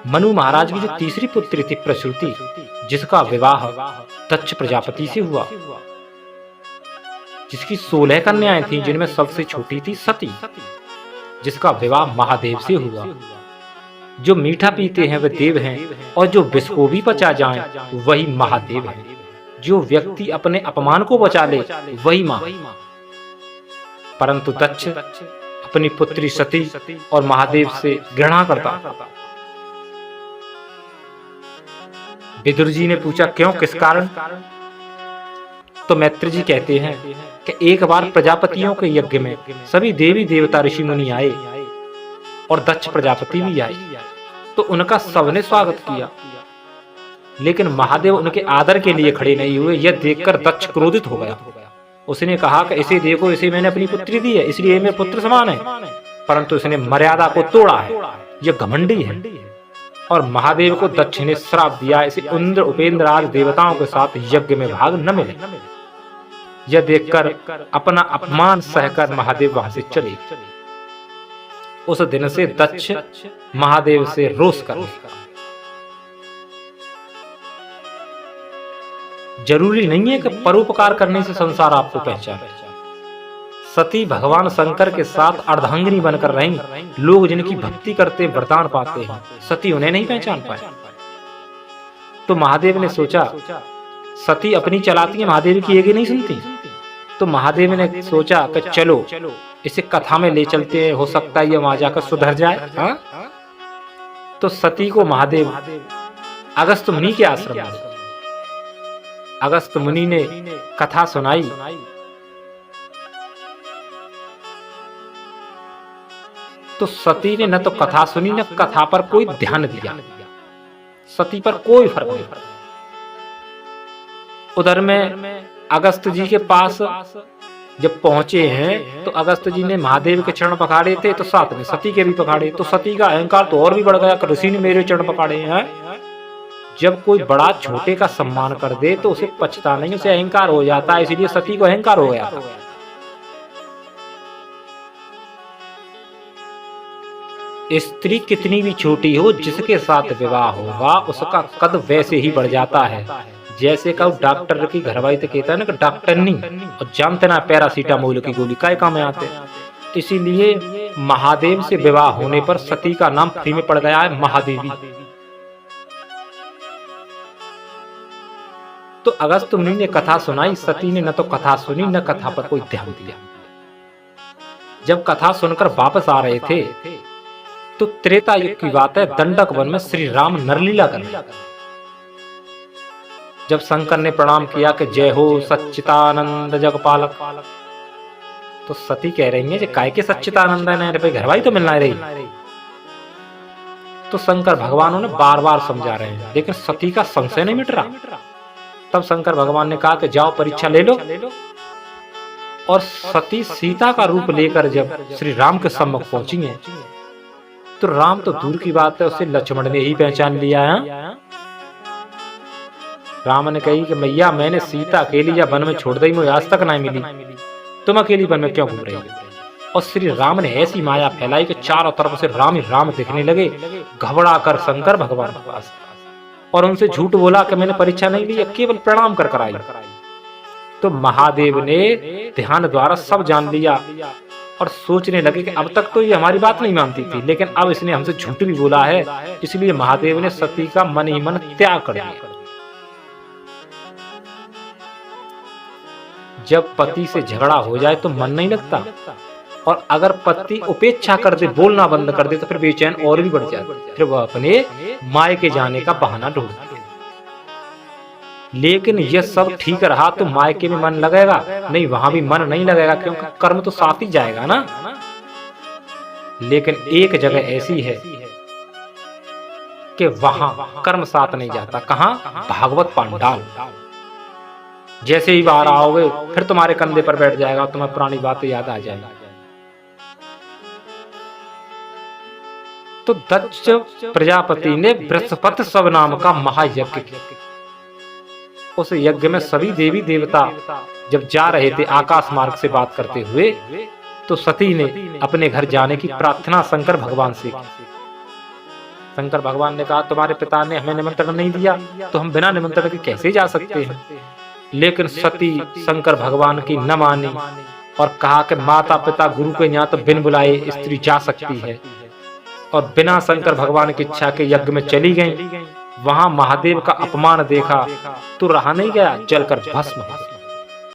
मनु महाराज की जो तीसरी पुत्री थी प्रसूति, जिसका विवाह दक्ष प्रजापति से हुआ, जिसकी 16 कन्याएं थीं, जिनमें सबसे छोटी थी सती, जिसका विवाह महादेव से हुआ। जो मीठा पीते हैं वे देव हैं, और जो विष को भी पचा जाए वही महादेव है। जो व्यक्ति अपने अपमान को बचा ले वही मां। परंतु दक्ष अपनी पुत्री सती और महादेव से घृणा करता। विदुर जी ने पूछा, क्यों, किस कारण? तो मैत्र जी कहते हैं कि एक बार प्रजापतियों के यज्ञ में सभी देवी देवता ऋषि मुनि आए और दक्ष प्रजापति भी आए, तो उनका सबने स्वागत किया, लेकिन महादेव उनके आदर के लिए खड़े नहीं हुए। यह देखकर दक्ष क्रोधित हो गया। उसने कहा कि इसे देखो, इसे मैंने अपनी पुत्री दी है, इसलिए मेरे पुत्र समान है, परंतु इसने मर्यादा को तोड़ा है, यह घमंडी है। और महादेव को दक्ष ने श्राप दिया, इसे इंद्र उपेंद्र आदि देवताओं के साथ यज्ञ में भाग न मिले। यह देखकर अपना अपमान सहकर महादेव वहां से चले। उस दिन से दक्ष महादेव से रोष कर। जरूरी नहीं है कि परोपकार करने से संसार आपको पहचाने। सती भगवान शंकर के साथ अर्धांगिनी बनकर रहीं। लोग जिनकी भक्ति करते वरदान पाते हैं, सती उन्हें नहीं पहचान पाए। तो महादेव ने सोचा, सती अपनी चलाती है, महादेव की एक ही नहीं सुनती। तो महादेव ने सोचा कि चलो इसे कथा में ले चलते हैं, हो सकता है ये वहां जाकर सुधर जाए। हाँ? तो सती को महादेव अगस्त मुनि के आश्रम में, अगस्त मुनि ने कथा सुनाई। तो सती ने न तो कथा सुनी न कथा पर कोई ध्यान दिया। सती पर कोई फर्क नहीं पड़ा। उधर में अगस्त जी के पास जब पहुंचे हैं तो अगस्त जी ने महादेव के चरण पकड़े थे, तो साथ में सती के भी पकड़े। तो सती का अहंकार तो और भी बढ़ गया कि ऋषि ने मेरे चरण पकड़े हैं। जब कोई बड़ा छोटे का सम्मान कर दे तो उसे पछता नहीं, उसे अहंकार हो जाता है। इसलिए सती को अहंकार हो गया था। स्त्री कितनी भी छोटी हो, जिसके साथ विवाह होगा उसका कद वैसे ही बढ़ जाता है। जैसे कब डॉक्टर की घरवाई तो कहता है ना कि डॉक्टर नहीं, और जानते ना पैरासीटामोल की गोली काय काम में आते। इसीलिए महादेव से विवाह होने पर सती का नाम फ्री में पड़ गया है महादेवी। तो अगस्त मुनि ने कथा सुनाई। सती ने न तो कथा सुनी न कथा पर कोई ध्यान दिया। जब कथा सुनकर वापस आ रहे थे तो त्रेता युग की बात है, दंडक वन में श्री राम नरलीला कर रहे। जब शंकर ने प्रणाम किया कि जय हो सच्चिदानंद जगपालक, तो सती कह रही है काय के सच्चिदानंद है, घरवाई तो मिलना रही। तो शंकर भगवानों ने बार बार समझा रहे हैं, लेकिन सती का संशय नहीं मिट रहा। तब शंकर भगवान ने कहा कि जाओ परीक्षा ले लो। और सती सीता का रूप लेकर जब श्री राम के सम्मुख पहुंची है तो राम तो दूर की बात है, उसे लक्ष्मण ने ही पहचान लिया है। राम ने कही कि मैया मैंने सीता अकेली या वन में छोड़ दी, मुझे आज तक नहीं मिली, तुम अकेली वन में क्यों घूम रही हो? और श्री राम ने ऐसी माया फैलाई कि चारों तरफ से राम ही राम दिखने लगे। घबरा कर शंकर भगवान के पास और उनसे झूठ बोला कि मैंने परीक्षा नहीं ली, केवल प्रणाम कर आई। तो महादेव ने ध्यान द्वारा सब जान लिया और सोचने लगे कि अब तक तो ये हमारी बात नहीं मानती थी, लेकिन अब इसने हमसे झूठ भी बोला है। इसलिए महादेव ने सती का मन ही मन त्याग कर दिया। जब पति से झगड़ा हो जाए तो मन नहीं लगता, और अगर पति उपेक्षा कर दे, बोलना बंद कर दे, तो फिर बेचैन और भी बढ़ जाए। फिर वह अपने मायके जाने का बहाना ढूंढती। लेकिन यह सब ठीक रहा तो मायके में मन लगेगा नहीं, वहां भी मन नहीं लगेगा, क्योंकि कर्म तो साथ ही जाएगा ना। लेकिन एक जगह ऐसी है कि वहां कर्म साथ नहीं जाता। कहां? भागवत पांडाल। जैसे ही बाहर आओगे फिर तुम्हारे कंधे पर बैठ जाएगा, तुम्हें पुरानी बातें याद आ जाएगी। तो दक्ष प्रजापति ने बृहस्पति सब नाम का महायज्ञ किया। उस यज्ञ में सभी देवी देवता जब जा रहे थे आकाश मार्ग से बात करते हुए, तो सती ने अपने घर जाने की प्रार्थना शंकर भगवान से की। शंकर भगवान ने कहा तुम्हारे पिता ने हमें निमंत्रण नहीं दिया तो हम बिना निमंत्रण के कैसे जा सकते हैं। लेकिन सती शंकर भगवान की न मानी और कहा कि माता पिता गुरु के यहाँ तो बिन बुलाए स्त्री जा सकती है, और बिना शंकर भगवान की इच्छा के यज्ञ में चली गई। वहां महादेव का अपमान देखा तो रहा नहीं गया, जलकर भस्म हो गई।